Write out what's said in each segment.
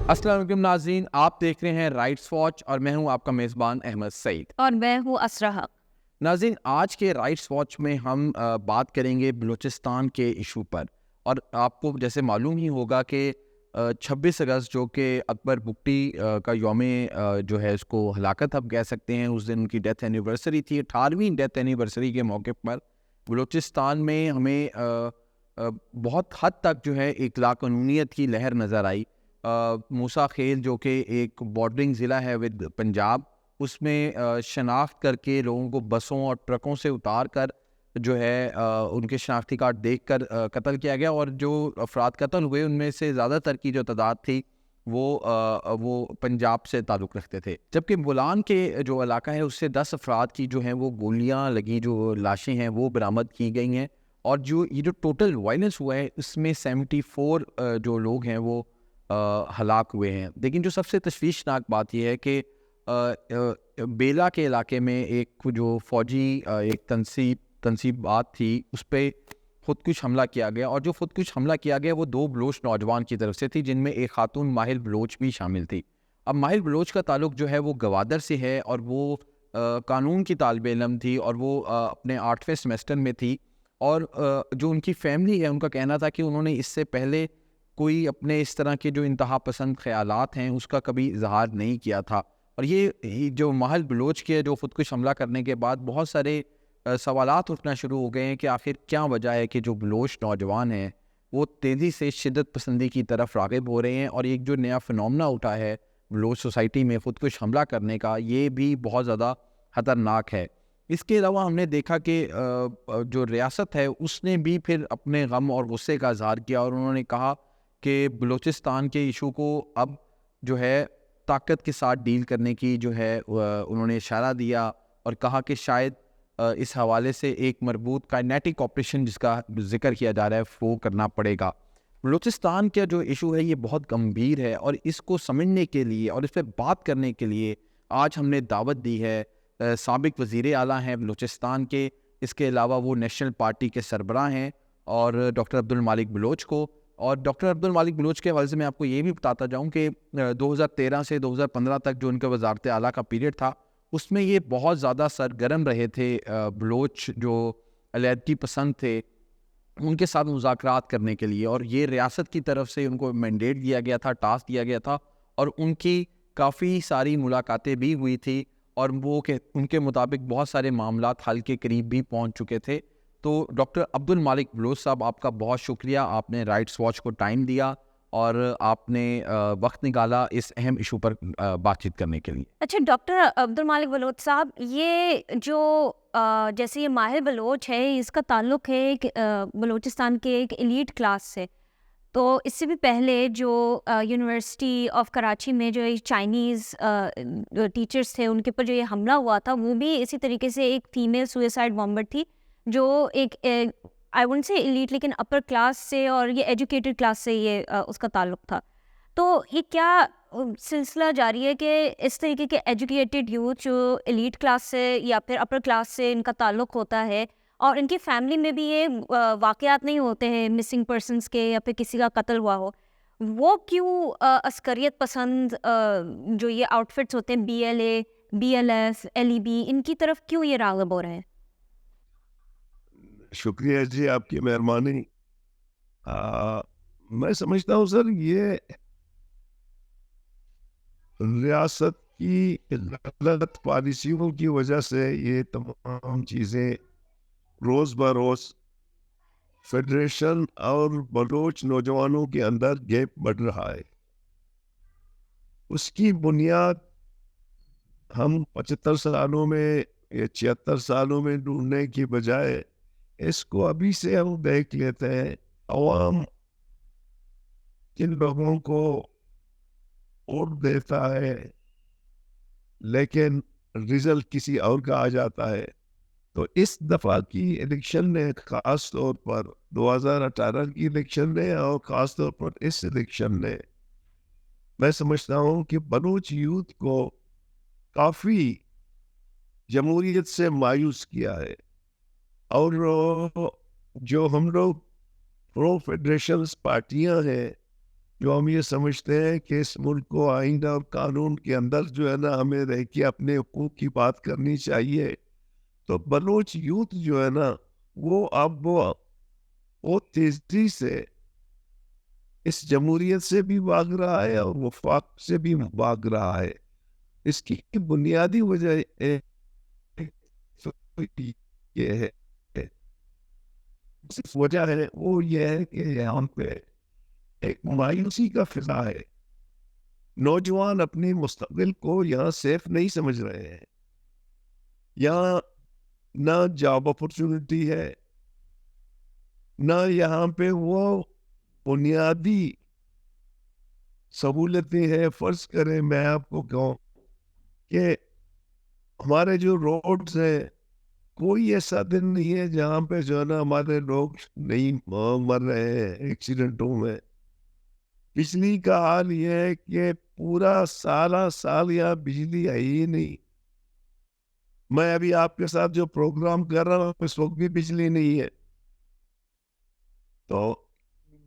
السلام علیکم ناظرین، آپ دیکھ رہے ہیں رائٹس واچ اور میں ہوں آپ کا میزبان احمد سعید. اور میں ہوں اسرا حق. ناظرین، آج کے رائٹس واچ میں ہم بات کریں گے بلوچستان کے ایشو پر. اور آپ کو جیسے معلوم ہی ہوگا کہ 26 اگست جو کہ اکبر بگٹی کا یوم جو ہے اس کو ہلاکت ہم کہہ سکتے ہیں، اس دن ان کی ڈیتھ اینیورسری تھی. 18ویں ڈیتھ اینیورسری کے موقع پر بلوچستان میں ہمیں بہت حد تک جو ہے ایک لاقانونیت کی لہر نظر آئی. موسیٰ خیل جو کہ ایک بارڈرنگ ضلع ہے ود پنجاب، اس میں شناخت کر کے لوگوں کو بسوں اور ٹرکوں سے اتار کر جو ہے ان کے شناختی کارڈ دیکھ کر قتل کیا گیا. اور جو افراد قتل ہوئے ان میں سے زیادہ تر کی جو تعداد تھی وہ پنجاب سے تعلق رکھتے تھے، جبکہ بولان کے جو علاقہ ہے اس سے 10 افراد کی جو ہیں وہ گولیاں لگی جو لاشیں ہیں وہ برآمد کی گئی ہیں. اور یہ جو ٹوٹل وائلنس ہوا ہے اس میں 74 جو لوگ ہیں وہ ہلاک ہوئے ہیں. لیکن جو سب سے تشویشناک بات یہ ہے کہ بیلا کے علاقے میں ایک جو فوجی ایک تنصیبات تھی اس پہ خودکش حملہ کیا گیا. اور جو خودکش حملہ کیا گیا وہ 2 بلوچ نوجوان کی طرف سے تھی، جن میں ایک خاتون ماہر بلوچ بھی شامل تھی. اب ماہر بلوچ کا تعلق جو ہے وہ گوادر سے ہے اور وہ قانون کی طالب علم تھی اور وہ اپنے 8ویں سیمسٹر میں تھی. اور جو ان کی فیملی ہے ان کا کہنا تھا کہ انہوں نے اس سے پہلے کوئی اپنے اس طرح کے جو انتہا پسند خیالات ہیں اس کا کبھی اظہار نہیں کیا تھا. اور یہ جو ماہر بلوچ کے جو خودکش حملہ کرنے کے بعد بہت سارے سوالات اٹھنا شروع ہو گئے ہیں کہ آخر کیا وجہ ہے کہ جو بلوچ نوجوان ہیں وہ تیزی سے شدت پسندی کی طرف راغب ہو رہے ہیں. اور ایک جو نیا فنومنا اٹھا ہے بلوچ سوسائٹی میں خودکش حملہ کرنے کا، یہ بھی بہت زیادہ خطرناک ہے. اس کے علاوہ ہم نے دیکھا کہ جو ریاست ہے اس نے بھی پھر اپنے غم اور غصے کا اظہار کیا اور انہوں نے کہا کہ بلوچستان کے ایشو کو اب جو ہے طاقت کے ساتھ ڈیل کرنے کی جو ہے انہوں نے اشارہ دیا اور کہا کہ شاید اس حوالے سے ایک مربوط کائنیٹک آپریشن جس کا ذکر کیا جا رہا ہے وہ کرنا پڑے گا. بلوچستان کا جو ایشو ہے یہ بہت گمبھیر ہے اور اس کو سمجھنے کے لیے اور اس پہ بات کرنے کے لیے آج ہم نے دعوت دی ہے سابق وزیر اعلیٰ ہیں بلوچستان کے، اس کے علاوہ وہ نیشنل پارٹی کے سربراہ ہیں، اور ڈاکٹر عبد المالک بلوچ کو. اور ڈاکٹر عبد المالک بلوچ کے حوالے سے میں آپ کو یہ بھی بتاتا جاؤں کہ 2013 سے 2015 تک جو ان کا وزارت اعلیٰ کا پیریڈ تھا اس میں یہ بہت زیادہ سرگرم رہے تھے. بلوچ جو علیحدگی پسند تھے ان کے ساتھ مذاکرات کرنے کے لیے، اور یہ ریاست کی طرف سے ان کو مینڈیٹ دیا گیا تھا، ٹاسک دیا گیا تھا، اور ان کی کافی ساری ملاقاتیں بھی ہوئی تھی اور وہ کہ ان کے مطابق بہت سارے معاملات حل کے قریب بھی پہنچ چکے تھے. تو ڈاکٹر عبد المالک بلوچ صاحب، آپ کا بہت شکریہ، آپ نے رائٹس واچ کو ٹائم دیا اور آپ نے وقت نکالا اس اہم ایشو پر بات چیت کرنے کے لیے. اچھا ڈاکٹر عبد المالک بلوچ صاحب، یہ جو جیسے یہ ماہر بلوچ ہے اس کا تعلق ہے ایک بلوچستان کے ایک ایلیٹ کلاس سے. تو اس سے بھی پہلے جو یونیورسٹی آف کراچی میں جو چائنیز ٹیچرز تھے ان کے اوپر جو یہ حملہ ہوا تھا وہ بھی اسی طریقے سے ایک فیمیل سوئسائڈ بامبر تھی جو ایک آئی وونٹ سے ایلیٹ لیکن اپر کلاس سے اور یہ ایجوکیٹڈ کلاس سے یہ اس کا تعلق تھا. تو یہ کیا سلسلہ جاری ہے کہ اس طریقے کے ایجوکیٹڈ یوتھ جو ایلیٹ کلاس سے یا پھر اپر کلاس سے ان کا تعلق ہوتا ہے اور ان کی فیملی میں بھی یہ واقعات نہیں ہوتے ہیں مسنگ پرسنس کے یا پھر کسی کا قتل ہوا ہو، وہ کیوں عسکریت پسند جو یہ آؤٹ فٹس ہوتے ہیں BLA BLF LEB ان کی طرف کیوں یہ راغب ہو رہے ہیں؟ شکریہ جی، آپ کی مہربانی. میں سمجھتا ہوں سر یہ ریاست کی غلط پالیسیوں کی وجہ سے یہ تمام چیزیں روز بروز فیڈریشن اور بلوچ نوجوانوں کے اندر گیپ بڑھ رہا ہے. اس کی بنیاد ہم 75 سالوں میں یا 76 سالوں میں ڈھونڈنے کی بجائے اس کو ابھی سے ہم دیکھ لیتے ہیں. عوام جن لوگوں کو ووٹ دیتا ہے لیکن رزلٹ کسی اور کا آ جاتا ہے. تو اس دفعہ کی الیکشن نے خاص طور پر 2018 کی الیکشن نے اور خاص طور پر اس الیکشن نے میں سمجھتا ہوں کہ بلوچ یوتھ کو کافی جمہوریت سے مایوس کیا ہے. اور جو ہم لوگ پرو فیڈریشنز پارٹیاں ہیں جو ہم یہ سمجھتے ہیں کہ اس ملک کو آئین اور قانون کے اندر جو ہے نا ہمیں رہ کے اپنے حقوق کی بات کرنی چاہیے، تو بلوچ یوتھ جو ہے نا وہ اب بہت تیزی سے اس جمہوریت سے بھی بھاگ رہا ہے اور وفاق سے بھی بھاگ رہا ہے. اس کی بنیادی وجہ یہ ہے، صرف وجہ ہے وہ یہ ہے کہ یہاں پہ ایک مایوسی کا فضا ہے. نوجوان اپنے مستقبل کو یہاں سیف نہیں سمجھ رہے ہیں. یہاں نہ جاب اپرچونٹی ہے، نہ یہاں پہ وہ بنیادی سہولتیں ہیں. فرض کریں میں آپ کو کہوں کہ ہمارے جو روڈز ہیں، کوئی ایسا دن نہیں ہے جہاں پہ جو ہے نا ہمارے لوگ نہیں مر رہے ہیں ایکسیڈنٹوں میں. بجلی کا حال یہ ہے کہ پورا سال یہاں بجلی ہے ہی نہیں. میں ابھی آپ کے ساتھ جو پروگرام کر رہا ہوں اس وقت بھی بجلی نہیں ہے. تو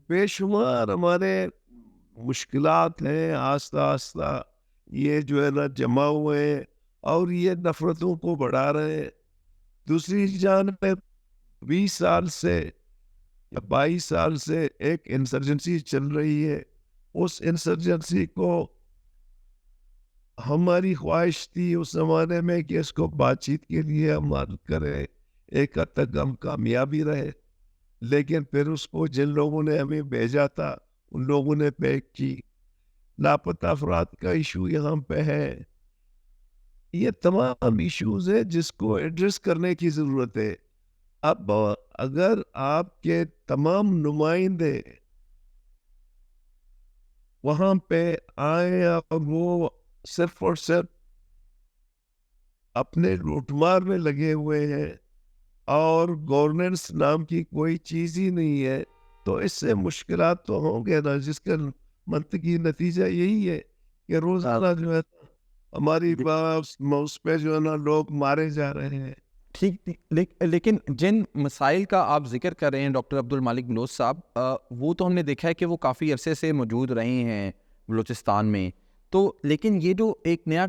بے شمار ہمارے مشکلات ہیں، آہستہ آہستہ یہ جو ہے نا جمع ہوئے ہیں اور یہ نفرتوں کو بڑھا رہے ہیں. دوسری جانب 20 سال سے یا 22 سال سے ایک انسرجنسی چل رہی ہے. اس انسرجنسی کو ہماری خواہش تھی اس زمانے میں کہ اس کو بات چیت کے لیے ہم مدد کریں، ایک حد تک ہم کامیابی رہے. لیکن پھر اس کو جن لوگوں نے ہمیں بھیجا تھا ان لوگوں نے پیک کی. لاپتہ افراد کا ایشو یہاں پہ ہے. یہ تمام ایشوز ہیں جس کو ایڈریس کرنے کی ضرورت ہے. اب اگر آپ کے تمام نمائندے وہاں پہ آئیں اور وہ صرف اور صرف اپنے لوٹمار میں لگے ہوئے ہیں اور گورننس نام کی کوئی چیز ہی نہیں ہے، تو اس سے مشکلات تو ہوں گے نا. جس کا منطقی نتیجہ یہی ہے کہ روزانہ جو ہے ہماری اس پہ جو ہے نا لوگ مارے جا رہے ہیں. ٹھیک، لیکن جن مسائل کا آپ ذکر کر رہے ہیں ڈاکٹر عبد المالک بلوچ صاحب، وہ تو ہم نے دیکھا ہے کہ وہ کافی عرصے سے موجود رہے ہیں بلوچستان میں. تو لیکن یہ جو ایک نیا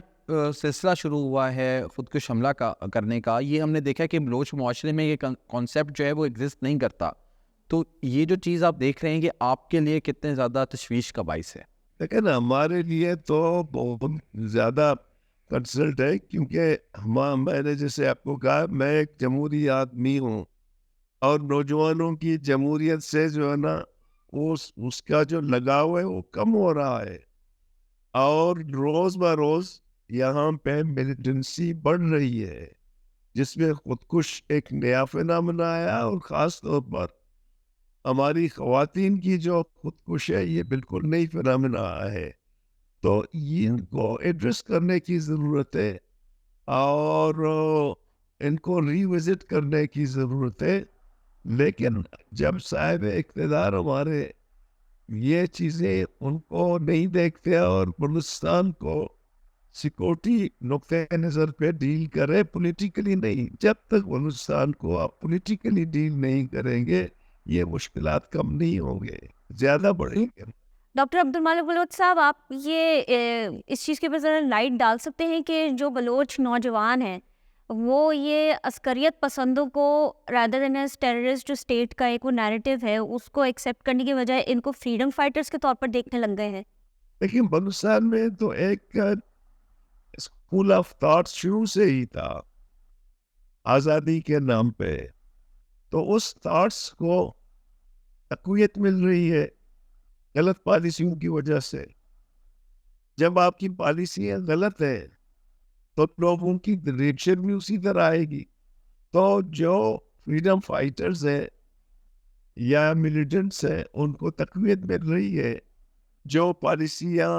سلسلہ شروع ہوا ہے خودکش حملہ کرنے کا، یہ ہم نے دیکھا ہے کہ بلوچ معاشرے میں یہ کانسیپٹ جو ہے وہ ایگزسٹ نہیں کرتا. تو یہ جو چیز آپ دیکھ رہے ہیں کہ آپ کے لیے کتنے زیادہ تشویش کا باعث ہے؟ لیکن ہمارے لیے تو بہت زیادہ کنسلٹ ہے، کیونکہ میں نے جیسے آپ کو کہا میں ایک جمہوری آدمی ہوں اور نوجوانوں کی جمہوریت سے جو ہے نا اس کا جو لگاؤ ہے وہ کم ہو رہا ہے. اور روز بروز یہاں پہ ملیٹنسی بڑھ رہی ہے، جس میں خودکش ایک نیا فنامنا آیا. اور خاص طور پر ہماری خواتین کی جو خودکش ہے یہ بالکل نئی فنامنا ہے. تو ان کو ایڈریس کرنے کی ضرورت ہے اور ان کو ری وزٹ کرنے کی ضرورت ہے. لیکن جب صاحب اقتدار ہمارے یہ چیزیں ان کو نہیں دیکھتے اور بلوچستان کو سیکورٹی نقطۂ نظر پہ ڈیل کرے، پولیٹیکلی نہیں. جب تک بلوچستان کو آپ پولیٹیکلی ڈیل نہیں کریں گے یہ مشکلات کم نہیں ہوں گے، زیادہ بڑھیں گے. ڈاکٹر عبد المالک بلوچ صاحب، آپ یہ اس چیز کے اوپر ذرا لائٹ ڈال سکتے ہیں کہ جو بلوچ نوجوان ہیں وہ یہ عسکریت پسندوں کو رادر دین ایز ٹیررسٹ جو اسٹیٹ کا ایک وہ نیریٹو ہے اس کو ایکسیپٹ کرنے کی بجائے ان کو فریڈم فائٹرز کے طور پر دیکھنے لگ گئے ہیں؟ لیکن بلوچستان میں تو ایک اسکول آف تھاٹ شروع سے ہی تھا آزادی کے نام پہ. تو اس تھاٹس کو تقویت مل رہی ہے غلط پالیسیوں کی وجہ سے. جب آپ کی پالیسیاں غلط ہیں تو لوگوں کی ڈائریکشن بھی اسی طرح آئے گی. تو جو فریڈم فائٹرز ہیں یا ملیٹنٹس ہیں ان کو تقویت مل رہی ہے. جو پالیسیاں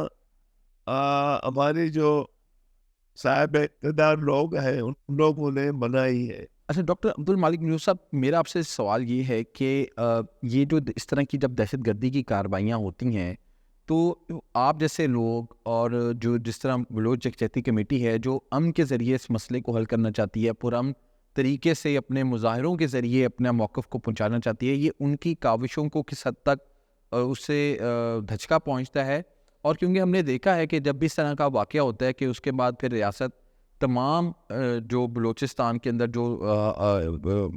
ہمارے جو صاحب اقتدار لوگ ہیں ان لوگوں نے بنائی ہے. اچھا ڈاکٹر عبد المالک بلوچ صاحب، میرا آپ سے سوال یہ ہے کہ یہ جو اس طرح کی جب دہشت گردی کی کارروائیاں ہوتی ہیں تو آپ جیسے لوگ اور جو جس طرح بلوچ یکجہتی کمیٹی ہے جو امن کے ذریعے اس مسئلے کو حل کرنا چاہتی ہے، پرامن طریقے سے اپنے مظاہروں کے ذریعے اپنا موقف کو پہنچانا چاہتی ہے، یہ ان کی کاوشوں کو کس حد تک اس سے دھچکا پہنچتا ہے. اور کیونکہ ہم نے دیکھا ہے کہ جب بھی اس طرح کا واقعہ ہوتا ہے کہ اس کے بعد پھر ریاست تمام جو بلوچستان کے اندر جو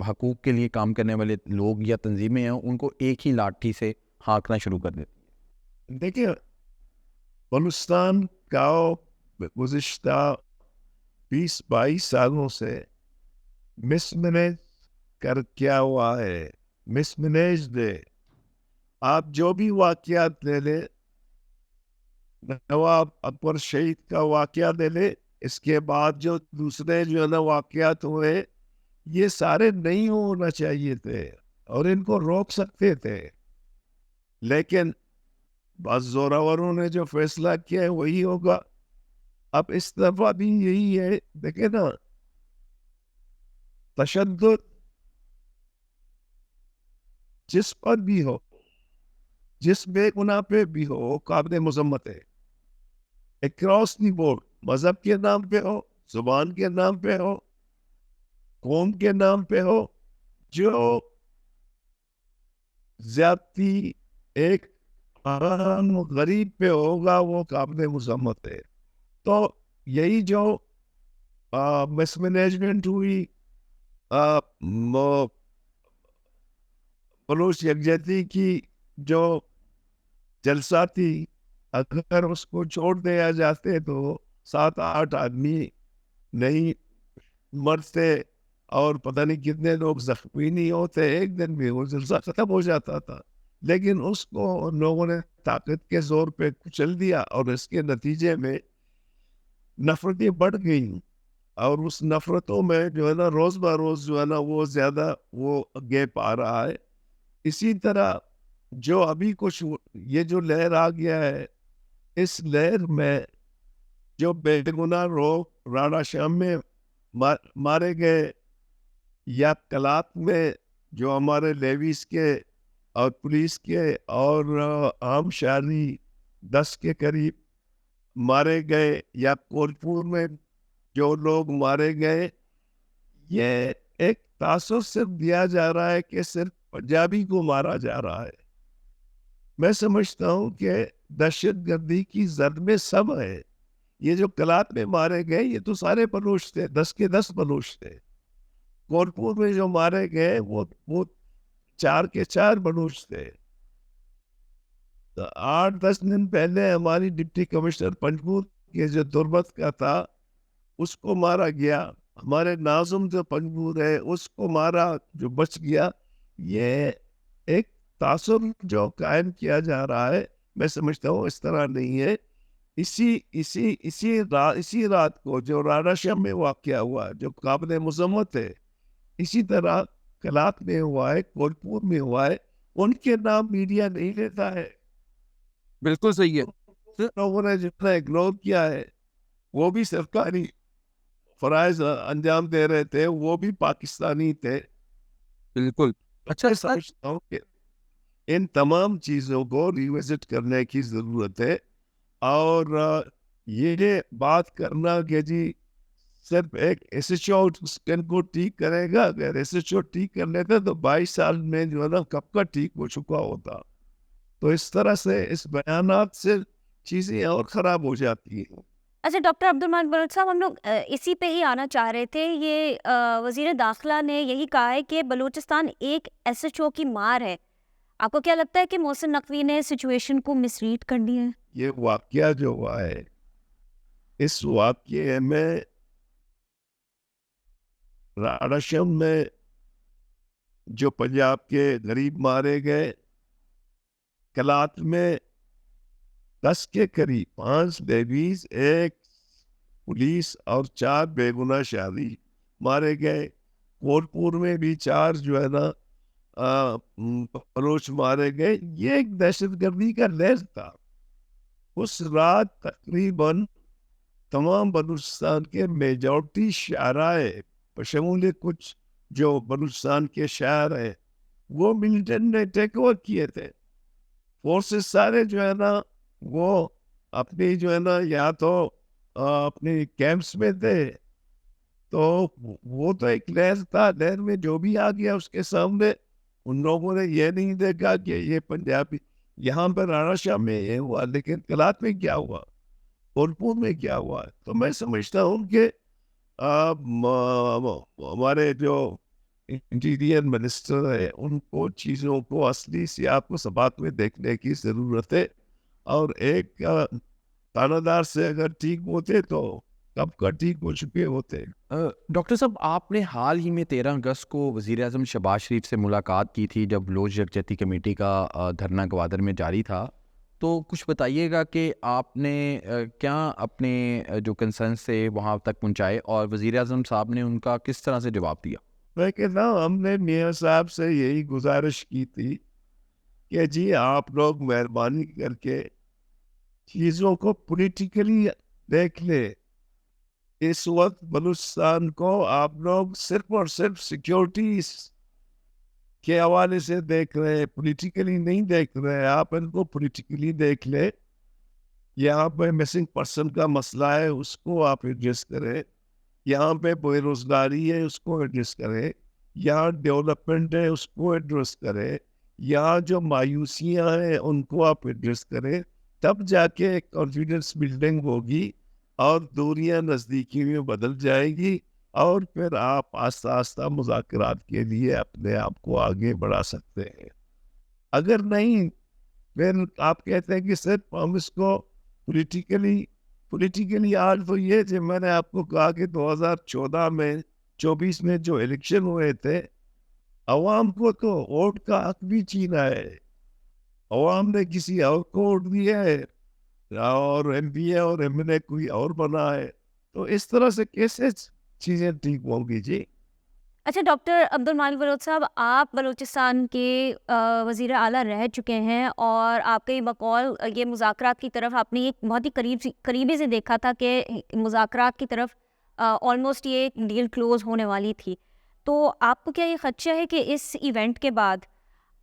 حقوق کے لیے کام کرنے والے لوگ یا تنظیمیں ہیں ان کو ایک ہی لاٹھی سے ہانکنا شروع کر دیتی ہے. دیکھیے بلوچستان کا گزشتہ 20-22 سالوں سے مس مینیج کر کیا ہوا ہے, مس مینیج دے. آپ جو بھی واقعات لے لیں, نواب اکبر شہید کا واقعہ لے لیں, اس کے بعد جو دوسرے جو ہے نا واقعات ہوئے, یہ سارے نہیں ہونا چاہیے تھے اور ان کو روک سکتے تھے, لیکن بعض زوراوروں نے جو فیصلہ کیا ہے وہی ہوگا. اب اس دفعہ بھی یہی ہے. دیکھیں نا, تشدد جس پر بھی ہو, جس بے گناہ پہ بھی ہو, قابل مذمت ہے. اکراس دی بورڈ, مذہب کے نام پہ ہو, زبان کے نام پہ ہو, قوم کے نام پہ ہو, جو زیادتی ایک عام غریب پہ ہوگا وہ قابل مذمت ہے. تو یہی جو مس مینجمنٹ ہوئی, بلوچ یکجہتی کی جو جلسہ تھی, اگر اس کو چھوڑ دیا جاتے تو 7-8 آدمی نہیں مرتے اور پتہ نہیں کتنے لوگ زخمی نہیں ہوتے, ایک دن میں وہ جلسہ ختم ہو جاتا تھا. لیکن اس کو لوگوں نے طاقت کے زور پہ کچل دیا اور اس کے نتیجے میں نفرتیں بڑھ گئیں, اور اس نفرتوں میں جو ہے نا روز بہ روز جو ہے نا وہ زیادہ وہ گیپ آ رہا ہے. اسی طرح جو ابھی کچھ یہ جو لہر آ گیا ہے, اس لہر میں جو بے گناہ لوگ راڑا شام میں مارے گئے, یا کلات میں جو ہمارے لیویز کے اور پولیس کے اور عام شہری 10 کے قریب مارے گئے, یا کولپور میں جو لوگ مارے گئے, یہ ایک تاثر صرف دیا جا رہا ہے کہ صرف پنجابی کو مارا جا رہا ہے. میں سمجھتا ہوں کہ دہشت گردی کی زد میں سب ہے. یہ جو کلات میں مارے گئے یہ تو سارے بلوچ تھے, 10 کے 10 بلوچ تھے. کولپور میں جو مارے گئے وہ 4 کے 4 بلوچ تھے. 8-10 دن پہلے ہماری ڈپٹی کمشنر پنجگور کے جو دربت کا تھا اس کو مارا گیا. ہمارے ناظم جو پنجگور ہے اس کو مارا جو بچ گیا. یہ ایک تاثر جو قائم کیا جا رہا ہے, میں سمجھتا ہوں اس طرح نہیں ہے. اسی رات کو جو راڑا شام میں واقعہ ہوا جو قابل مذمت ہے, اسی طرح کلات میں ہوا ہے, کولپور میں ہوا ہے. ان کے نام میڈیا نہیں لیتا ہے. بالکل صحیح ہے. لوگوں نے جتنا اگنور کیا ہے وہ بھی سرکاری فرائض انجام دے رہے تھے, وہ بھی پاکستانی تھے. بالکل. اچھا, میں سمجھتا ہوں کہ ان تمام چیزوں کو ریوزٹ کرنے کی ضرورت ہے. اور یہ بات کرنا کہ جی صرف ایک ایس ایچ او کو ٹھیک کرے گا, اگر ایس ایچ او ٹھیک کر لیتا تو 22 سال میں جو ہے نا کب کا ٹھیک ہو چکا ہوتا. تو اس طرح سے اس بیانات سے چیزیں اور خراب ہو جاتی ہیں. اچھا ڈاکٹر عبد المالک بلوچ صاحب, ہم لوگ اسی پہ ہی آنا چاہ رہے تھے. یہ وزیر داخلہ نے یہی کہا ہے کہ بلوچستان ایک ایس ایچ او کی مار ہے. آپ کو کیا لگتا ہے کہ محسن نقوی نے سچویشن کو مس ریڈ کر دیا ہے؟ یہ واقعہ جو ہوا ہے, اس واقعے میں راڑا شام میں جو پنجاب کے غریب مارے گئے, کلات میں 10 کے قریب 5 لیویز, 1 پولیس اور 4 بے گناہ شہری مارے گئے. کولپور میں بھی 4 جو ہے نا بلوچ مارے گئے. یہ ایک دہشت گردی کا لہر تھا. اس رات تقریباً تمام بلوچستان کے میجورٹی شعرائے بشمول کچھ جو بلوچستان کے شاعر ہیں وہ ملٹنٹ نے ٹیک اوور کیے تھے. فورسز سارے جو ہے نا وہ اپنی جو ہے نا یا تو اپنی کیمپس میں تھے. تو وہ تو ایک لہر تھا, لہر میں جو بھی آ گیا اس کے سامنے ان لوگوں نے یہ نہیں دیکھا کہ یہ پنجابی یہاں پر رانا شاہ میں یہ ہوا، لیکن کلات میں کیا ہوا، پھولپور میں کیا ہوا. تو میں سمجھتا ہوں کہ ہمارے جو انٹیریئر منسٹر ہے ان کو چیزوں کو اصلی سیاق و سباق میں دیکھنے کی ضرورت ہے. اور ایک تانہ دار سے اگر ٹھیک ہوتے تو کب کا ٹھیک ہو چکے ہوتے. ڈاکٹر صاحب، آپ نے حال ہی میں 13 اگست کو وزیر اعظم شہباز شریف سے ملاقات کی تھی جب بلوچ یکجہتی کمیٹی کا دھرنا گوادر میں جاری تھا. تو کچھ بتائیے گا کہ آپ نے کیا اپنے جو کنسرنس تھے وہاں تک پہنچائے اور وزیر اعظم صاحب نے ان کا کس طرح سے جواب دیا؟ میں کہتا ہوں ہم نے میاں صاحب سے یہی گزارش کی تھی کہ جی آپ لوگ مہربانی کر کے چیزوں کو پولیٹیکلی دیکھ لیں. اس وقت بلوچستان کو آپ لوگ صرف اور صرف سیکیورٹی کے حوالے سے دیکھ رہے ہیں، پولیٹیکلی نہیں دیکھ رہے. آپ ان کو پولیٹیکلی دیکھ لیں. یہاں پہ مسنگ پرسن کا مسئلہ ہے، اس کو آپ ایڈریس کریں. یہاں پہ بے روزگاری ہے، اس کو ایڈریس کریں. یہاں ڈیولپمنٹ ہے، اس کو ایڈریس کریں. یہاں جو مایوسیاں ہیں ان کو آپ ایڈریس کریں. تب جا کے ایک کانفیڈنس بلڈنگ ہوگی اور دوریاں نزدیکی میں بدل جائے گی، اور پھر آپ آہستہ آہستہ مذاکرات کے لیے اپنے آپ کو آگے بڑھا سکتے ہیں. اگر نہیں، پھر آپ کہتے ہیں کہ صرف ہم اس کو پولیٹیکلی آج تو یہ تھے. میں نے آپ کو کہا کہ 2014 میں 24 میں جو الیکشن ہوئے تھے، عوام کو تو ووٹ کا حق بھی چھینا ہے. عوام نے کسی اور کو ووٹ دیا ہے اور ایم پی اے اور ایم ایل اے کوئی اور بنا ہے. تو اس طرح سے کیسے چیزیں ٹھیک ہوں گی جی؟ اچھا ڈاکٹر عبد المالک بلوچ صاحب، آپ بلوچستان کے وزیر اعلیٰ رہ چکے ہیں اور آپ کا یہ بقول یہ مذاکرات کی طرف آپ نے ایک بہت ہی قریبی سے دیکھا تھا کہ مذاکرات کی طرف آلموسٹ یہ ڈیل کلوز ہونے والی تھی. تو آپ کو کیا یہ خدشہ ہے کہ اس ایونٹ کے بعد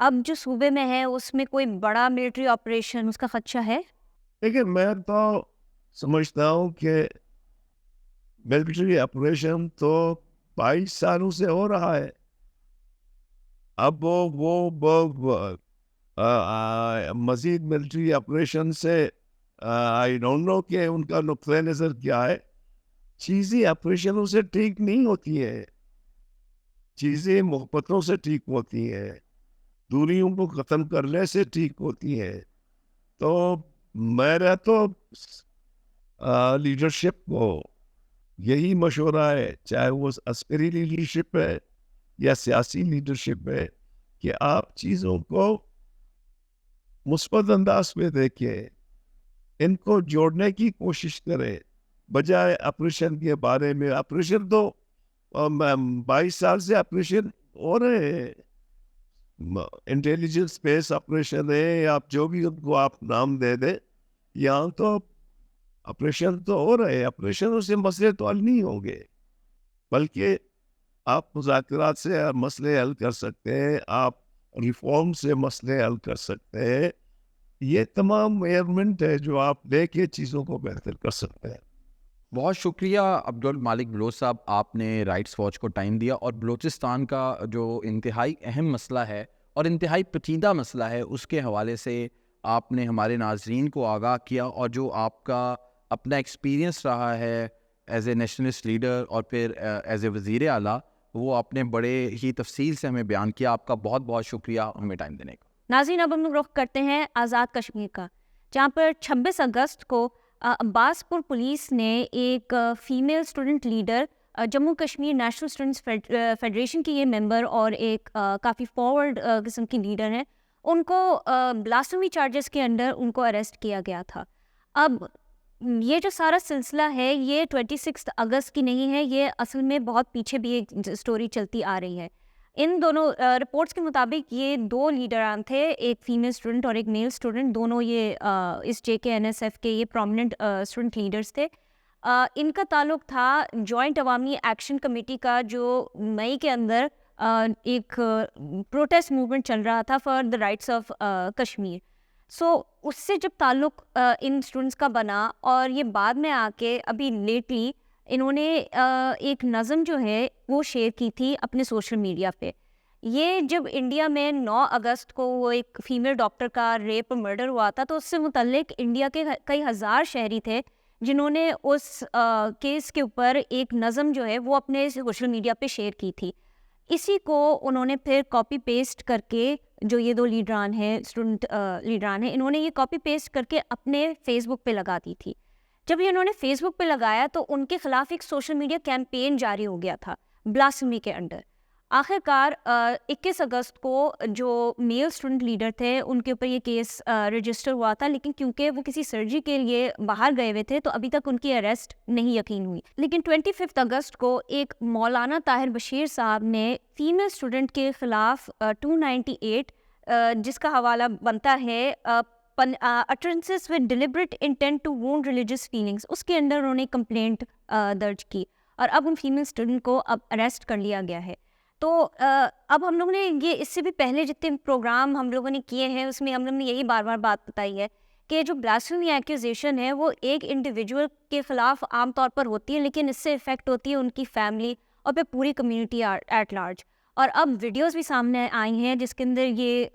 اب جو صوبے میں ہے اس میں کوئی بڑا ملٹری آپریشن اس کا خدشہ ہے؟ دیکھیں، میں تو سمجھتا ہوں کہ ملٹری آپریشن تو 22 سالوں سے ہو رہا ہے. اب مزید ملٹری آپریشن سے آئی ڈونٹ نو کہ ان کا نقطۂ نظر کیا ہے. چیزیں آپریشنوں سے ٹھیک نہیں ہوتی ہیں، چیزیں محبتوں سے ٹھیک ہوتی ہیں، دوریوں کو ختم کرنے سے ٹھیک ہوتی ہیں. تو میرا تو لیڈرشپ کو یہی مشورہ ہے، چاہے وہ عسکری لیڈرشپ ہے یا سیاسی لیڈرشپ ہے، کہ آپ چیزوں کو مثبت انداز میں دیکھیں، ان کو جوڑنے کی کوشش کریں بجائے آپریشن کے بارے میں. آپریشن تو 22 سال سے آپریشن ہو رہے ہیں، انٹیلیجنس بیس آپریشن ہے، آپ جو بھی ان کو آپ نام دے دیں. یہاں تو آپریشن تو ہو رہے ہیں. آپریشنوں سے مسئلے تو حل نہیں ہوں گے، بلکہ آپ مذاکرات سے مسئلے حل کر سکتے ہیں، آپ ریفارم سے مسئلے حل کر سکتے ہیں. یہ تمام میئرمنٹ ہے جو آپ لے کے چیزوں کو بہتر کر سکتے ہیں. بہت شکریہ عبد المالک بلوچ صاحب، آپ نے رائٹس واچ کو ٹائم دیا اور بلوچستان کا جو انتہائی اہم مسئلہ ہے اور انتہائی پیچیدہ مسئلہ ہے اس کے حوالے سے آپ نے ہمارے ناظرین کو آگاہ کیا، اور جو آپ کا اپنا ایکسپیرینس رہا ہے ایز اے نیشنلسٹ لیڈر اور پھر ایز اے وزیر اعلیٰ، وہ آپ نے بڑے ہی تفصیل سے ہمیں بیان کیا. آپ کا بہت بہت شکریہ ہمیں ٹائم دینے کا. ناظرین، اب ہم لوگ رخ کرتے ہیں آزاد کشمیر کا، جہاں پر 26 اگست کو عباس پور پولیس نے ایک female student leader, Jammu Kashmir national students federation کی یہ ممبر اور ایک کافی فارورڈ قسم کی لیڈر ہیں، ان کو بلاسفیمی چارجز کے انڈر ان کو اریسٹ کیا گیا تھا. اب یہ جو سارا سلسلہ ہے یہ 26 اگست کی نہیں ہے، یہ اصل میں بہت پیچھے بھی ایک اسٹوری چلتی آ رہی ہے. ان دونوں رپورٹس کے مطابق یہ دو لیڈران تھے، ایک فیمیل اسٹوڈنٹ اور ایک میل اسٹوڈنٹ، دونوں یہ اس JKNSF کے یہ پرومیننٹ اسٹوڈنٹ لیڈرس تھے. ان کا تعلق تھا جوائنٹ عوامی ایکشن کمیٹی کا، جو مئی کے اندر ایک پروٹیسٹ موومنٹ چل رہا تھا for the rights of Kashmir. So اس سے جب تعلق ان اسٹوڈنٹس کا بنا، اور یہ بعد میں آ کے ابھی لیٹلی انہوں نے ایک نظم جو ہے وہ شیئر کی تھی اپنے سوشل میڈیا پہ. یہ جب انڈیا میں 9 اگست کو وہ ایک فیمیل ڈاکٹر کا ریپ مرڈر ہوا تھا، تو اس سے متعلق انڈیا کے کئی ہزار شہری تھے جنہوں نے اس کیس کے اوپر ایک نظم جو ہے وہ اپنے سوشل میڈیا پہ شیئر کی تھی. اسی کو انہوں نے پھر کاپی پیسٹ کر کے، جو یہ 2 لیڈران ہیں، اسٹوڈنٹ لیڈران ہیں، انہوں نے یہ کاپی پیسٹ کر کے اپنے فیس بک پہ لگا دی تھی. جب یہ انہوں نے فیس بک پہ لگایا تو ان کے خلاف ایک سوشل میڈیا کیمپین جاری ہو گیا تھا بلاسفیمی کے انڈر. آخر کار 21 اگست کو جو میل اسٹوڈنٹ لیڈر تھے ان کے اوپر یہ کیس رجسٹر ہوا تھا، لیکن کیونکہ وہ کسی سرجری کے لیے باہر گئے ہوئے تھے تو ابھی تک ان کی اریسٹ نہیں یقین ہوئی. لیکن 25 اگست کو ایک مولانا طاہر بشیر صاحب نے فیمیل اسٹوڈنٹ کے خلاف 298 جس کا حوالہ بنتا ہے utterances with deliberate intent to wound religious feelings، اس کے اندر انہوں نے کمپلینٹ درج کی اور اب ان فیمیل اسٹوڈنٹ کو اب اریسٹ کر لیا گیا ہے. تو اب ہم لوگوں نے یہ اس سے بھی پہلے جتنے پروگرام ہم لوگوں نے کیے ہیں اس میں ہم لوگوں نے یہی بار بار بات بتائی ہے کہ جو بلاسفیمی ایکوزیشن ہے وہ ایک انڈیویجول کے خلاف عام طور پر ہوتی ہے، لیکن اس سے افیکٹ ہوتی ہے ان کی فیملی اور پھر پوری کمیونٹی ایٹ لارج. اور اب ویڈیوز بھی سامنے آئی ہیں جس کے اندر یہ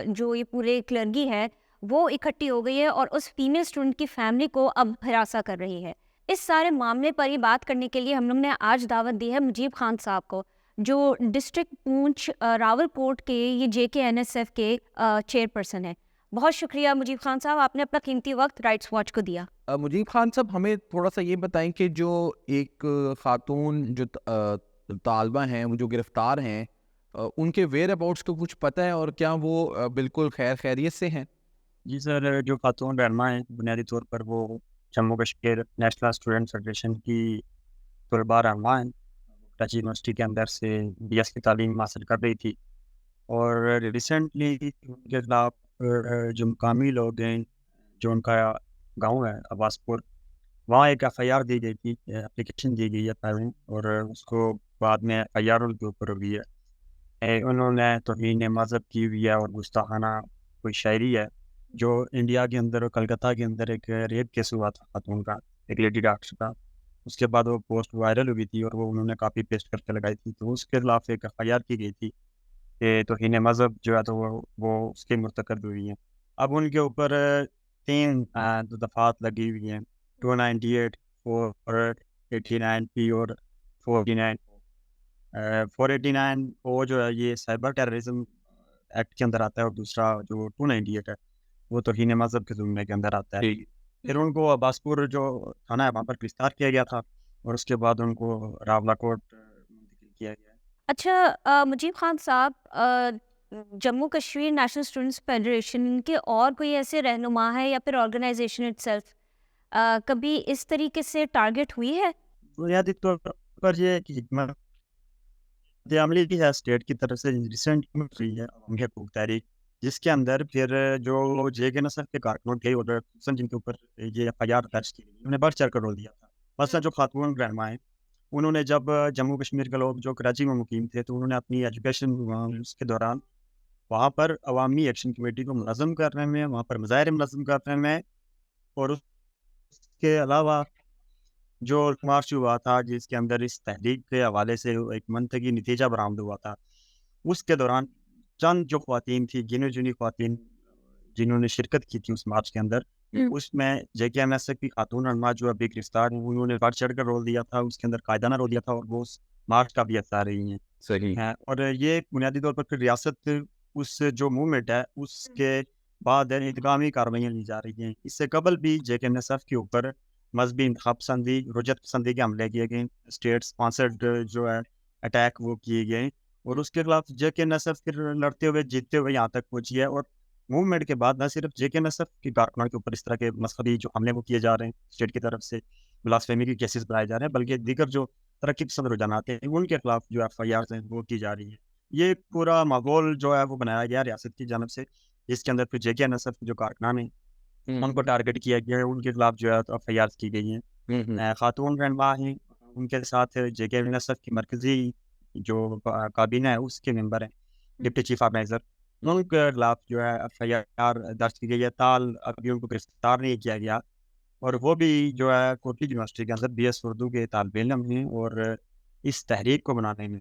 جو یہ پورے کلرگی ہے وہ اکٹھی ہو گئی ہے اور اس فیمیل اسٹوڈنٹ کی فیملی کو اب ہراساں کر رہی ہے. اس سارے معاملے پر ہی بات کرنے کے لیے ہم لوگ نے آج دعوت دی ہے مجیب خان صاحب کو، جو ڈسٹرکٹ پونچھ راول کوٹ کے یہ JKNSF کے چیئر پرسن ہیں. بہت شکریہ مجیب خان صاحب، آپ نے اپنا قیمتی وقت رائٹس واچ کو دیا. مجیب خان صاحب، ہمیں تھوڑا سا یہ بتائیں کہ جو ایک خاتون جو طالبہ ہیں جو گرفتار ہیں ان کے ویئر اباؤٹس کو کچھ پتہ ہے اور کیا وہ بالکل خیریت سے ہیں؟ جی سر، جو خاتون رہنما ہیں بنیادی طور پر وہ Jammu Kashmir national student federation کی طلباء رہنما ہیں. کراچی یونیورسٹی کے اندر سے BS کی تعلیم حاصل کر رہی تھی اور ریسنٹلی ان کے خلاف جو مقامی لوگ ہیں، جو ان کا گاؤں ہے عباس پور، وہاں ایک FIR دی گئی تھی، اپلیکیشن دی گئی ہے پہلے، اور اس کو بعد میں FIR ان کے اوپر ہوئی ہے. انہوں نے توہین مذہب کی ہوئی ہے اور گستاخانہ کوئی شاعری ہے. جو انڈیا کے اندر کلکتہ کے اندر ایک ریپ کیس ہوا تھا خاتون کا، ایک لیڈی ڈاکٹر کا، اس کے بعد وہ پوسٹ وائرل ہوئی تھی اور وہ انہوں نے کاپی پیسٹ کر کے لگائی تھی، تو اس کے خلاف ایک FIR کی گئی تھی کہ توہین مذہب جو ہے تو وہ اس کے مرتکب ہوئی ہیں. اب ان کے اوپر 3 دفعات لگی ہوئی ہیں، 298 489P اور 489. 489 وہ جو ہے یہ سائبر ٹیررزم ایکٹ کے اندر آتا ہے، اور دوسرا جو 298 ہے وہ توہین مذہب کے ضمن کے اندر آتا ہے. پھر ان کو عباس پور جو تھانہ ہے وہاں پر گرفتار کیا گیا تھا اور اس کے بعد ان کو راولہ کوٹ منتقل کیا گیا. اچھا مجیب خان صاحب، Jammu Kashmir national students federation کے اور کوئی ایسے رہنما ہے یا پھر آرگنائزیشن اٹ سیلف کبھی اس طریقے سے ٹارگٹ ہوئی ہے؟ بنیادی طور پر یہ کہ حکمت عملی کی ہے اسٹیٹ کی طرف سے ریسنٹ ہوئی ہے عوامی حقوق تحریک، جس کے اندر پھر جو JKNSF کے کارکنوں تھے اور جن کے اوپر یہ FIR درج کی گئی، انہوں نے بڑھ چڑھ کر رول دیا تھا. مثلا جو خاتون رہنما ہیں، انہوں نے جب جموں کشمیر کے لوگ جو کراچی میں مقیم تھے تو انہوں نے اپنی ایجوکیشن اس کے دوران وہاں پر عوامی ایکشن کمیٹی کو منظم کرنے میں، وہاں پر مظاہرے منظم کرنے میں، اور اس کے علاوہ جو مارچ ہوا تھا جس کے اندر اس تحریک کے حوالے سے ایک منطقی نتیجہ برآمد ہوا تھا، اس کے دوران چند جو خواتین تھی، گنی چنی خواتین جنہوں نے شرکت کی تھی اس مارچ کے اندر، اس میں JKNSF کی خاتون رہنما جو ابھی گرفتار ہیں انہوں نے بڑھ چڑھ کر رول دیا تھا، اس کے اندر قائدانہ رول دیا تھا، اور وہ اس مارچ کا بھی حصہ رہی ہیں. صحیح ہیں اور یہ بنیادی طور پر پھر ریاست اس جو موومنٹ ہے اس کے بعد انتقامی کارروائیاں لی جا رہی ہیں. اس سے قبل بھی JKNSF کے اوپر مذہبی انتخاب پسندی، رجت پسندی کے حملے کیے گئے، اسٹیٹ اسپانسرڈ جو ہے اٹیک وہ کیے گئے، اور اس کے خلاف JKNSF پھر لڑتے ہوئے جیتتے ہوئے یہاں تک پہنچی ہے. اور موومنٹ کے بعد نہ صرف JKNSF کی کارکنوں کے اوپر اس طرح کے مذہبی جو حملے وہ کیے جا رہے ہیں اسٹیٹ کی طرف سے، بلاسفیمی کے کیسز بنائے جا رہے ہیں، بلکہ دیگر جو ترقی پسند رجحانات ہیں ان کے خلاف جو FIRs ہیں وہ کی جا رہی ہے. یہ پورا ماحول جو ہے وہ بنایا گیا ریاست کی جانب سے، جس کے اندر پھر JKNSF کے جو کارکنان ہیں ان کو ٹارگٹ کیا گیا ہے، ان کے خلاف جو ہے FIRs کی گئی ہیں. خاتون رہنما ہیں، ان کے ساتھ JKNSF کی مرکزی جو کابینہ ہے اس کے ممبر ہیں، ڈپٹی چیف آرگنائزر، ان کے خلاف جو ہے FIR درج کی گئی ہے. تال ابھی ان کو گرفتار نہیں کیا گیا، اور وہ بھی جو ہے کوٹلی یونیورسٹی کے اندر BS اردو کے طالب علم ہیں، اور اس تحریک کو بنانے میں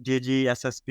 DG SSP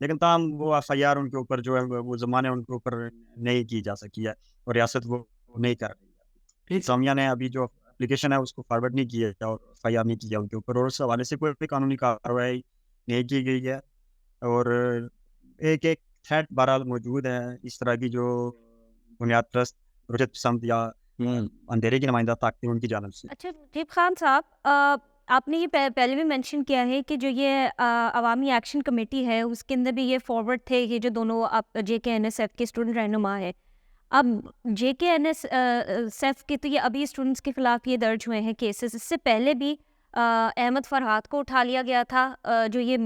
لیکن تاہم وہ FIR ان کے اوپر جو ہے وہ زمانے ان کے اوپر نہیں کی جا سکی ہے اور ریاست وہ نہیں کر رہی ہے. انتظامیہ نے ابھی جو اپلیکیشن ہے اس کو فارورڈ نہیں کیا ہے اور FIR نہیں کیا ان کے اوپر, اور اس حوالے سے کوئی بھی قانونی کارروائی نہیں کی گئی ہے. اور ایک تھریٹ بہرحال موجود ہے اس طرح کی جو بنیاد پرست رجت پسند یا اندھیرے کی نمائندہ طاقتیں ان کی جانب سے. اچھا مجیب خان صاحب, آپ نے یہ پہلے بھی مینشن کیا ہے کہ جو یہ عوامی ایکشن کمیٹی ہے اس کے اندر بھی یہ فارورڈ تھے یہ جو دونوں JKNSF کے اسٹوڈنٹ رہنما ہے. اب JKNSF کے تو یہ ابھی اسٹوڈنٹس کے خلاف یہ درج ہوئے ہیں کیسز, اس سے پہلے بھی احمد فرحات کو اٹھا لیا گیا تھا جو یہ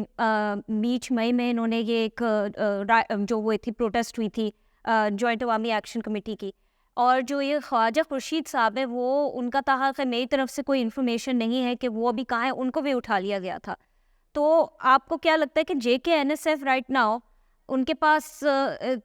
بیچ مئی میں انہوں نے یہ ایک جو وہ تھی پروٹیسٹ ہوئی تھی جوائنٹ عوامی ایکشن کمیٹی کی, اور جو یہ خواجہ خورشید صاحب ہے وہ ان کا تحق ہے, میری طرف سے کوئی انفارمیشن نہیں ہے کہ وہ ابھی کہاں ہے, ان کو بھی اٹھا لیا گیا تھا. تو آپ کو کیا لگتا ہے کہ JKNSF رائٹ ناؤ ان کے پاس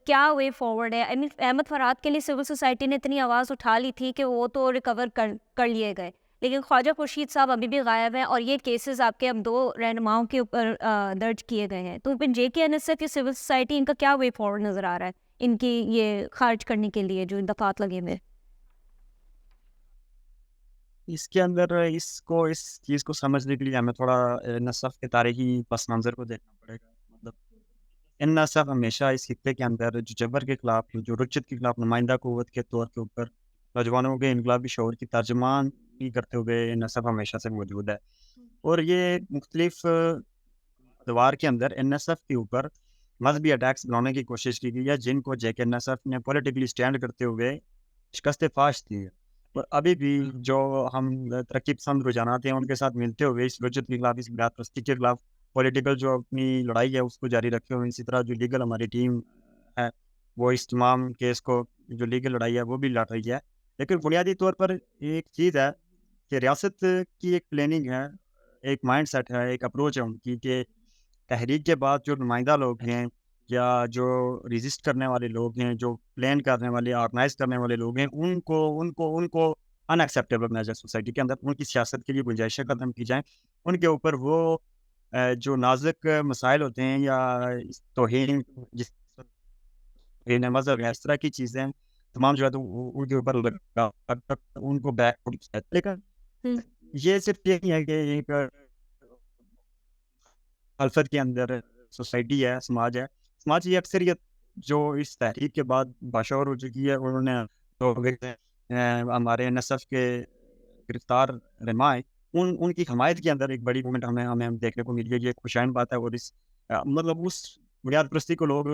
کیا وے فارورڈ ہے؟ آئی مین احمد فرحات کے لیے سول سوسائٹی نے اتنی آواز اٹھا لی تھی کہ وہ تو ریکور کر لیے گئے, لیکن خواجہ خورشید صاحب ابھی بھی غائب ہیں اور یہ کیسز آپ کے اب 2 رہنماؤں کے اوپر درج کیے گئے ہیں. تو پھر JKNSF کی سول سوسائٹی ان کا کیا وے فارورڈ نظر آ رہا ہے ان کی یہ خارج کرنے کے لیے جو دفعات لگے ہوئے؟ اس کے اندر اس چیز کو سمجھنے کے لیے ہمیں تھوڑا NSF کے تاریخی پس منظر کو دیکھنا پڑے گا. مطلب NSF ہمیشہ اس خطے کے اندر جو جبر کے خلاف, جو رجت کے خلاف نمائندہ قوت کے طور کے اوپر نوجوانوں کے انقلابی شعور کی ترجمان بھی کرتے ہوئے NSF ہمیشہ سے موجود ہے. اور یہ مختلف ادوار کے اندر NSF کے اوپر مذہبی اٹیکس بنانے کی کوشش کی گئی ہے جن کو JKNSF نے پولیٹیکلی سٹینڈ کرتے ہوئے شکست فاش دی ہے. اور ابھی بھی جو ہم ترقی پسند رجحانات ہیں ان کے ساتھ ملتے ہوئے اس رجت کے خلاف, اس بنیاد پرستی کے خلاف پولیٹیکل جو اپنی لڑائی ہے اس کو جاری رکھے ہوئے. اسی طرح جو لیگل ہماری ٹیم ہے وہ اس تمام کیس کو جو لیگل لڑائی ہے وہ بھی لڑ رہی ہے. لیکن بنیادی طور پر ایک چیز ہے کہ ریاست کی ایک پلاننگ ہے, ایک مائنڈ سیٹ ہے, ایک اپروچ ہے ان کی کہ تحریک کے بعد جو نمائندہ لوگ ہیں یا جو ریزسٹ کرنے والے لوگ ہیں, جو پلان کرنے والے, آرگنائز کرنے والے لوگ ہیں, ان کو ان ایکسیپٹیبل بنایا جائے سوسائٹی کے اندر, ان کی سیاست کے لیے گنجائشیں ختم کی جائیں, ان کے اوپر وہ جو نازک مسائل ہوتے ہیں یا توہین مذہب ہے اس طرح کی چیزیں تمام جو ہے تو ان کے اوپر ان کو بیک. لیکن یہ صرف یہ نہیں ہے کہ ایک خلفت کے اندر سوسائٹی ہے, سماج ہے, سماج کی اکثریت جو اس تحریک کے بعد باشعور ہو چکی ہے, انہوں نے تو ہمارے NSF کے گرفتار رہنما ان کی حمایت کے اندر ایک بڑی موومنٹ ہمیں دیکھنے کو ملی ہے. یہ خوشائن بات ہے. اور اس مطلب اس بنیاد پرستی کو لوگ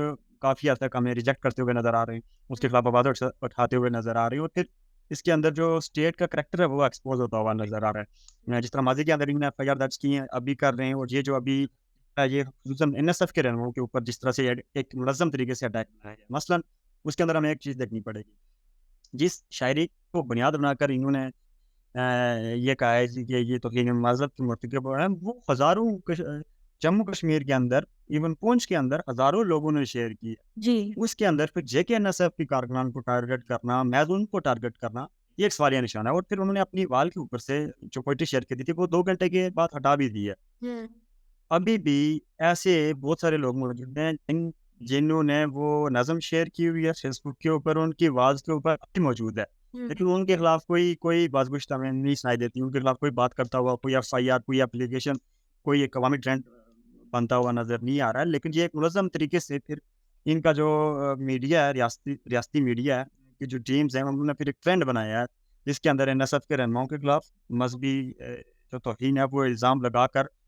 کافی حد تک ہمیں ریجیکٹ کرتے ہوئے نظر آ رہے ہیں, اس کے خلاف آواز اٹھاتے ہوئے نظر آ رہے ہیں, اور پھر اس کے اندر جو اسٹیٹ کا کریکٹر ہے وہ ایکسپوز ہوتا ہوا نظر آ رہا ہے. جس طرح ماضی کے اندر انہوں نے FIR درج کی ہیں, ابھی کر رہے ہیں, اور یہ جو ابھی یہ خصوصاً NSF کے رہنماؤں کے اوپر جس طرح سے ایک منظم طریقے سے اٹیک بنایا گیا. مثلاً اس کے اندر ہمیں ایک چیز دیکھنی پڑے گی, جس شاعری کو بنیاد بنا کر انہوں نے یہ کہا ہے کہ یہ توہین مذہب کے مرتکب ہیں, وہ ہزاروں جموں کشمیر کے اندر, ایون پونچھ کے اندر ہزاروں لوگوں نے شیئر کی جی. اس کے اندر پھر JKNSF کی کارکنان کو ٹارگٹ کرنا, میدون کو ٹارگٹ کرنا, یہ ایک سوالیہ نشانہ ہے. اور پھر انہوں نے اپنی وال کے اوپر سے جو پوئٹری شیئر کی تھی وہ 2 گھنٹے کے بعد ہٹا بھی دی ہے. ابھی بھی ایسے بہت سارے لوگ موجود ہیں جنہوں نے وہ نظم شیئر کی ہوئی ہے فیس بک کے اوپر, ان کی آواز کے اوپر ابھی موجود ہے, لیکن ان کے خلاف کوئی باز گشت ہمیں نہیں سنائی دیتی. ان کے خلاف کوئی بات کرتا ہوا, کوئی FIR, کوئی اپلیکیشن, کوئی ایک عوامی ٹرینڈ بنتا ہوا نظر نہیں آ رہا ہے. لیکن یہ ایک منظم طریقے سے پھر ان کا جو میڈیا ہے, ریاستی میڈیا ہے کہ جو ٹیمز ہیں, انہوں نے پھر ایک ٹرینڈ بنایا ہے جس کے اندر NSF کے رہنماؤں کے خلاف مذہبی جو توہین ہے وہ الزام لگا کر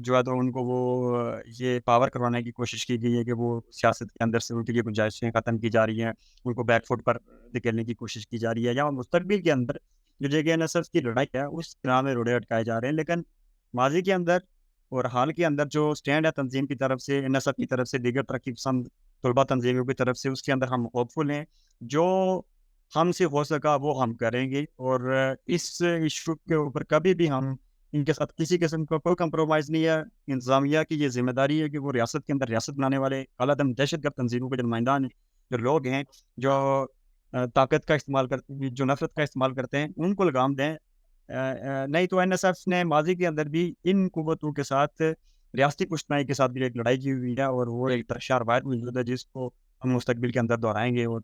جو ہے تو ان کو وہ یہ پاور کروانے کی کوشش کی گئی ہے کہ وہ سیاست کے اندر سے ان کے لیے گنجائشیں ختم کی جا رہی ہیں, ان کو بیک فٹ پر دھکیلنے کی کوشش کی جا رہی ہے, یا مستقبل کے اندر جو JKNSF کی لڑائی ہے اس طرح میں روڑے اٹکائے جا رہے ہیں. لیکن ماضی کے اندر اور حال کے اندر جو سٹینڈ ہے تنظیم کی طرف سے, NSF کی طرف سے, دیگر ترقی پسند طلبہ تنظیموں کی طرف سے, اس کے اندر ہم ہوپفل ہیں. جو ہم سے ہو سکا وہ ہم کریں گے, اور اس ایشو کے اوپر کبھی بھی ہم ان کے ساتھ کسی قسم کا کوئی کمپرومائز نہیں ہے. انتظامیہ کی یہ ذمہ داری ہے کہ وہ ریاست کے اندر ریاست بنانے والے کالا دم دہشت گرد تنظیموں کے جو نمائندان ہیں, جو لوگ ہیں جو طاقت کا استعمال کرتے ہیں, جو نفرت کا استعمال کرتے ہیں, ان کو لگام دیں. نہیں تو NSF نے ماضی کے اندر بھی ان قوتوں کے ساتھ ریاستی پشتنائی کے ساتھ بھی ایک لڑائی کی ہوئی ہے اور وہ ایک ترشا روایت موجود ہے جس کو ہم مستقبل کے اندر دہرائیں گے اور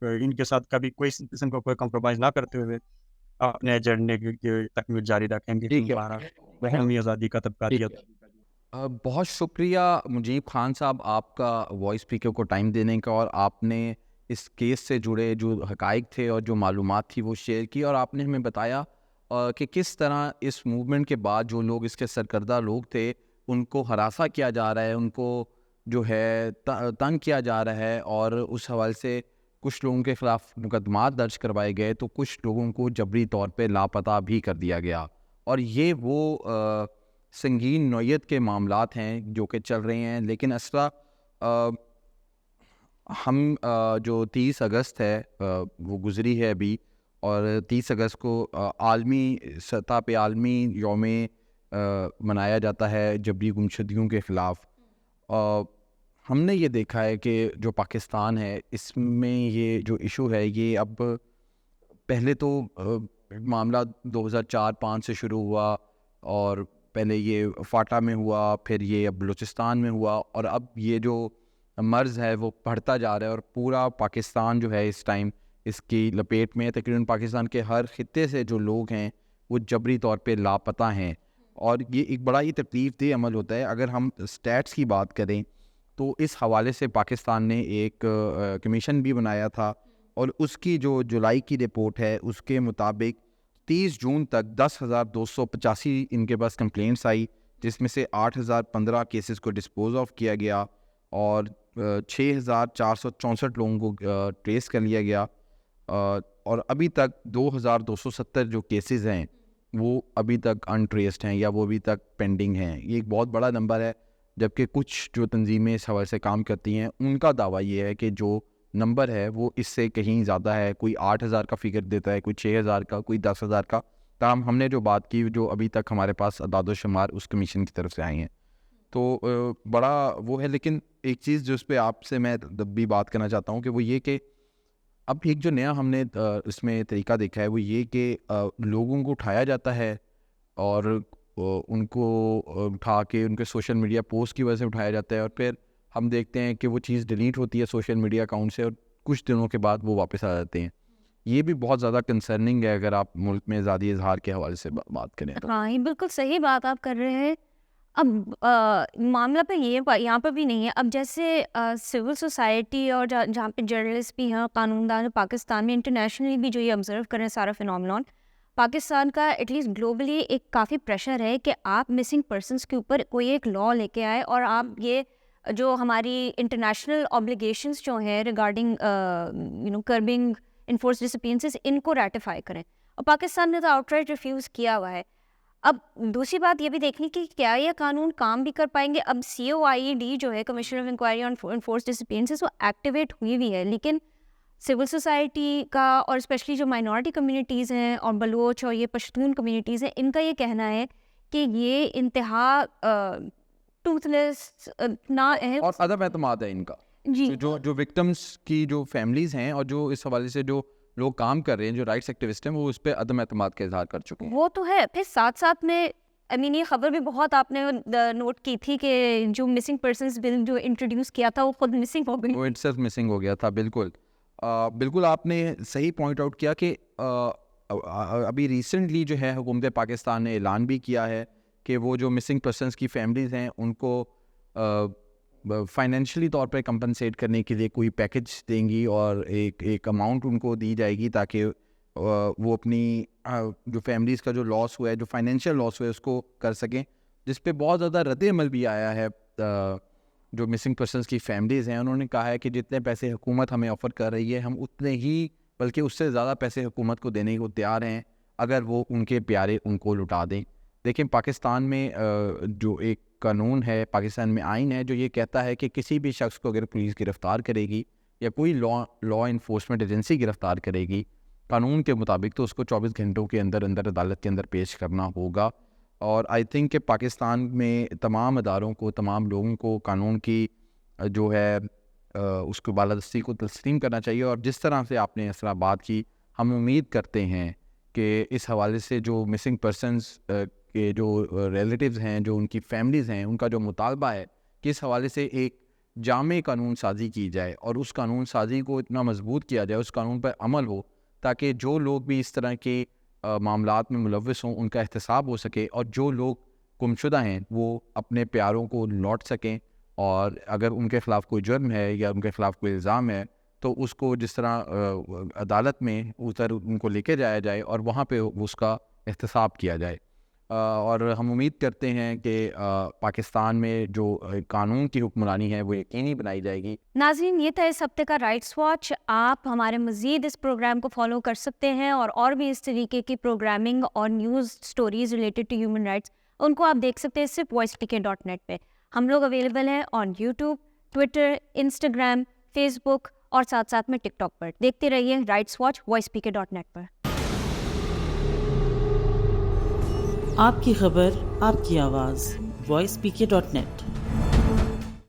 ان کے ساتھ کبھی کوئی قسم کا کوئی کمپرومائز نہ کرتے ہوئے اپنے ایجنڈے کی تکمیل جاری رکھیں گے. ٹھیک ہے. قومی آزادی کا طبقاتیت. بہت شکریہ مجیب خان صاحب آپ کا وائس اسپیکر کو ٹائم دینے کا، اور آپ نے اس کیس سے جڑے جو حقائق تھے اور جو معلومات تھی وہ شیئر کی، اور آپ نے ہمیں بتایا کہ کس طرح اس موومنٹ کے بعد جو لوگ اس کے سرکردہ لوگ تھے ان کو ہراساں کیا جا رہا ہے، ان کو جو ہے تنگ کیا جا رہا ہے، اور اس حوالے سے کچھ لوگوں کے خلاف مقدمات درج کروائے گئے تو کچھ لوگوں کو جبری طور پہ لاپتہ بھی کر دیا گیا. اور یہ وہ سنگین نوعیت کے معاملات ہیں جو کہ چل رہے ہیں. لیکن اسرا ہم جو 30 اگست ہے وہ گزری ہے ابھی، اور 30 اگست کو عالمی سطح پہ عالمی یوم منایا جاتا ہے جبری گمشدگیوں کے خلاف. ہم نے یہ دیکھا ہے کہ جو پاکستان ہے اس میں یہ جو ایشو ہے یہ اب پہلے تو معاملہ 2004-05 سے شروع ہوا، اور پہلے یہ فاٹا میں ہوا، پھر یہ اب بلوچستان میں ہوا، اور اب یہ جو مرض ہے وہ بڑھتا جا رہا ہے، اور پورا پاکستان جو ہے اس ٹائم اس کی لپیٹ میں. تقریباً پاکستان کے ہر خطے سے جو لوگ ہیں وہ جبری طور پہ لاپتہ ہیں، اور یہ ایک بڑا ہی تکلیف دہ عمل ہوتا ہے. اگر ہم سٹیٹس کی بات کریں تو اس حوالے سے پاکستان نے ایک کمیشن بھی بنایا تھا، اور اس کی جو جولائی کی رپورٹ ہے اس کے مطابق 30 جون تک 10,285 ان کے پاس کمپلینٹس آئی، جس میں سے 8,015 کیسز کو ڈسپوز آف کیا گیا، اور 6,464 لوگوں کو ٹریس کر لیا گیا، اور ابھی تک 2,270 جو کیسز ہیں وہ ابھی تک انٹریسڈ ہیں یا وہ ابھی تک پینڈنگ ہیں. یہ ایک بہت بڑا نمبر ہے، جبکہ کچھ جو تنظیمیں اس حوالے سے کام کرتی ہیں ان کا دعویٰ یہ ہے کہ جو نمبر ہے وہ اس سے کہیں زیادہ ہے. کوئی 8,000 کا فگر دیتا ہے، کوئی 6,000 کا، کوئی 10,000 کا. تاہم ہم نے جو بات کی جو ابھی تک ہمارے پاس اعداد و شمار اس کمیشن کی طرف سے آئی ہیں تو بڑا وہ ہے. لیکن ایک چیز جو اس پہ آپ سے میں بھی بات کرنا چاہتا ہوں کہ وہ یہ کہ اب ایک جو نیا ہم نے اس میں طریقہ دیکھا ہے وہ یہ کہ لوگوں کو اٹھایا جاتا ہے، اور ان کو اٹھا کے ان کے سوشل میڈیا پوسٹ کی وجہ سے اٹھایا جاتا ہے، اور پھر ہم دیکھتے ہیں کہ وہ چیز ڈیلیٹ ہوتی ہے سوشل میڈیا اکاؤنٹ سے، اور کچھ دنوں کے بعد وہ واپس آ جاتے ہیں. یہ بھی بہت زیادہ کنسرننگ ہے اگر آپ ملک میں آزادی اظہار کے حوالے سے بات کریں تو. ہاں، یہ بالکل صحیح بات آپ کر رہے ہیں. اب معاملہ پہ یہاں پہ بھی نہیں ہے. اب جیسے سول سوسائٹی اور جہاں پہ جرنلسٹ بھی ہیں، قانون دان پاکستان میں انٹرنیشنلی بھی جو یہ آبزرو کر رہے ہیں سارا فینومینون، پاکستان کا ایٹ لیسٹ گلوبلی ایک کافی پریشر ہے کہ آپ مسنگ پرسنس کے اوپر کوئی ایک لا لے کے آئے، اور آپ یہ جو ہماری انٹرنیشنل آبلیگیشنس جو ہیں ریگارڈنگ کربنگ انفورس ڈس اپیئرنسز ان کو ریٹیفائی کریں. اور پاکستان نے تو آؤٹ رائٹ ریفیوز کیا ہوا ہے. اب دوسری بات یہ بھی دیکھنی کہ کیا یہ قانون کام بھی کر پائیں گے. اب COIED جو ہے commission of inquiry on enforce disappearances وہ ایکٹیویٹ ہوئی ہے، لیکن سول سوسائٹی کا اور اسپیشلی جو مائنورٹی کمیونٹیز ہیں اور بلوچ اور یہ پشتون کمیونٹیز ہیں، ان کا یہ کہنا ہے کہ یہ انتہا ٹوتھ لیس نہ ہے اور عدم اعتماد ہے ان کا. جی جو وکٹمس کی جو فیملیز ہیں اور جو اس حوالے سے جو لوگ کام کر رہے ہیں جو رائٹس ایکٹیوسٹ ہیں وہ اس پہ عدم اعتماد کا اظہار کر چکے ہیں. وہ تو ہے. پھر ساتھ ساتھ میں یہ خبر بھی بہت آپ نے نوٹ کی تھی کہ جو مسنگ پرسنز بل جو انٹروڈیوس کیا تھا وہ خود مسنگ ہو گئی. وہ اٹ سیلف مسنگ ہو گیا تھا. بالکل آپ نے صحیح پوائنٹ آؤٹ کیا کہ ابھی ریسنٹلی جو ہے حکومت پاکستان نے اعلان بھی کیا ہے کہ وہ جو مسنگ پرسنس کی فیملیز ہیں ان کو فائنینشلی طور پہ کمپنسیٹ کرنے کے لیے کوئی پیکج دیں گی، اور ایک اماؤنٹ ان کو دی جائے گی تاکہ وہ اپنی جو فیملیز کا جو لاس ہوا ہے، جو فائنینشیل لاس ہوا ہے اس کو کر سکیں، جس پہ بہت زیادہ رد عمل بھی آیا ہے. جو مسنگ پرسنس کی فیملیز ہیں انہوں نے کہا ہے کہ جتنے پیسے حکومت ہمیں آفر کر رہی ہے ہم اتنے ہی بلکہ اس سے زیادہ پیسے حکومت کو دینے کو تیار ہیں اگر وہ ان کے پیارے ان کو لٹا دیں. دیکھیں پاکستان میں جو ایک قانون ہے، پاکستان میں آئین ہے جو یہ کہتا ہے کہ کسی بھی شخص کو اگر پولیس گرفتار کرے گی یا کوئی لا انفورسمنٹ ایجنسی گرفتار کرے گی قانون کے مطابق تو اس کو 24 گھنٹوں کے اندر عدالت کے اندر پیش کرنا ہوگا. اور آئی تھنک کہ پاکستان میں تمام اداروں کو، تمام لوگوں کو قانون کی جو ہے اس کو بالادستی کو تسلیم کرنا چاہیے. اور جس طرح سے آپ نے اس طرح بات کی، ہم امید کرتے ہیں کہ اس حوالے سے جو مسنگ پرسنز کے جو ریلیٹیوز ہیں, جو ان کی فیملیز ہیں, ان کا جو مطالبہ ہے کہ اس حوالے سے ایک جامع قانون سازی کی جائے اور اس قانون سازی کو اتنا مضبوط کیا جائے, اس قانون پر عمل ہو, تاکہ جو لوگ بھی اس طرح کے معاملات میں ملوث ہوں ان کا احتساب ہو سکے, اور جو لوگ گمشدہ ہیں وہ اپنے پیاروں کو لوٹ سکیں, اور اگر ان کے خلاف کوئی جرم ہے یا ان کے خلاف کوئی الزام ہے تو اس کو جس طرح عدالت میں اتر ان کو لے کے جایا جائے اور وہاں پہ اس کا احتساب کیا جائے. اور ہم امید کرتے ہیں کہ پاکستان میں جو قانون کی حکمرانی ہے وہ یقینی بنائی جائے گی. ناظرین, یہ تھا اس ہفتے کا رائٹس واچ. آپ ہمارے مزید اس پروگرام کو فالو کر سکتے ہیں, اور بھی اس طریقے کی پروگرامنگ اور news stories related to human rights ان کو آپ دیکھ سکتے ہیں صرف voicepk.net پہ. ہم لوگ اویلیبل ہیں on YouTube, Twitter, Instagram, Facebook اور ساتھ میں ٹک ٹاک پر. دیکھتے رہیے رائٹس واچ voicepk.net پر. آپ کی خبر آپ کی آواز voicepk.net.